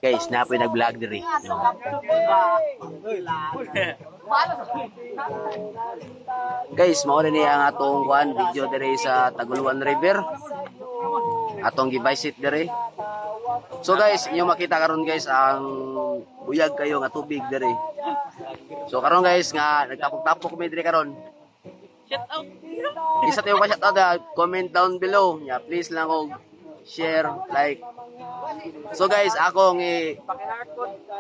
Guys, napoy nag-vlog diri. Guys, mao na niya ang atong kuan video diri sa Taguluan River. Atong gi-visit diri. So guys, inyo makita karon guys ang buyag kayo nga tubig diri. So karon guys nga nagtapok-tapok kami diri karon. Shout out. Isa tayo pa shout out, comment down below. Yeah, please lang og share, like. So guys, akong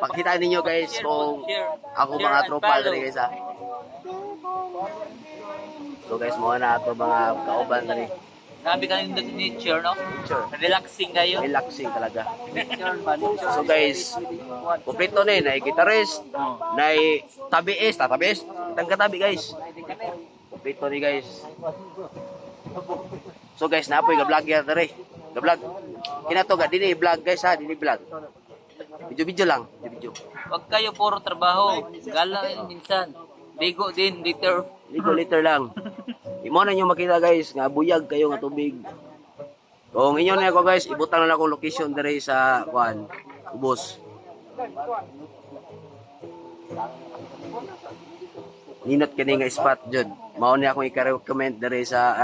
pakita ninyo guys kung ako mga tropa diri guys ha. So guys, mo na ato mga kauban diri. Grabe ka nindot ni nature, no? Sure. Relaxing kayo. Relaxing talaga. So guys, kompleto ni na gitarist, na tabiis, tang katabi guys. Kompleto ni guys. So guys, napoy ga vlogger diri. Ga vlog. Kinato ga dinhi vlog guys ha, dinhi vlog. Video lang, video. Huwag kayo puro trabaho. Gala kayo minsan. Bigo din, liter. Liter lang. Imo na nyo makita guys nga buyag kayo nga tubig. Kung inyo na ako guys, ibutang na ako location diri sa kuan, Ubos. Ninot kini nga spot jud. Mao ni akong i-recommend diri sa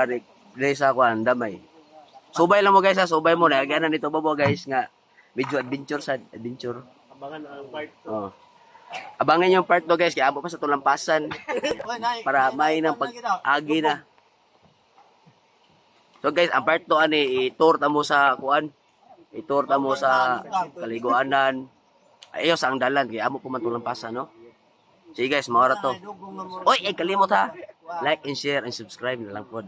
kuan, Damay. Subay lang mo guys ha, subay mo na gana nito babo guys nga medyo adventure. Abangan ang part 2. Oh. Abangan yung part 2 guys, kaya abo pa sa tulampasan para may nang pag-agi na. So guys, ang part 2 ani i-tour ta mo sa kuan. I-tour ta mo sa kaliguanan. Ayo sa ang dalan kaya amo pa man tulampasan no. Sige guys, mao ra to. Oy, kalimot ha. Like and share and subscribe na lang pod.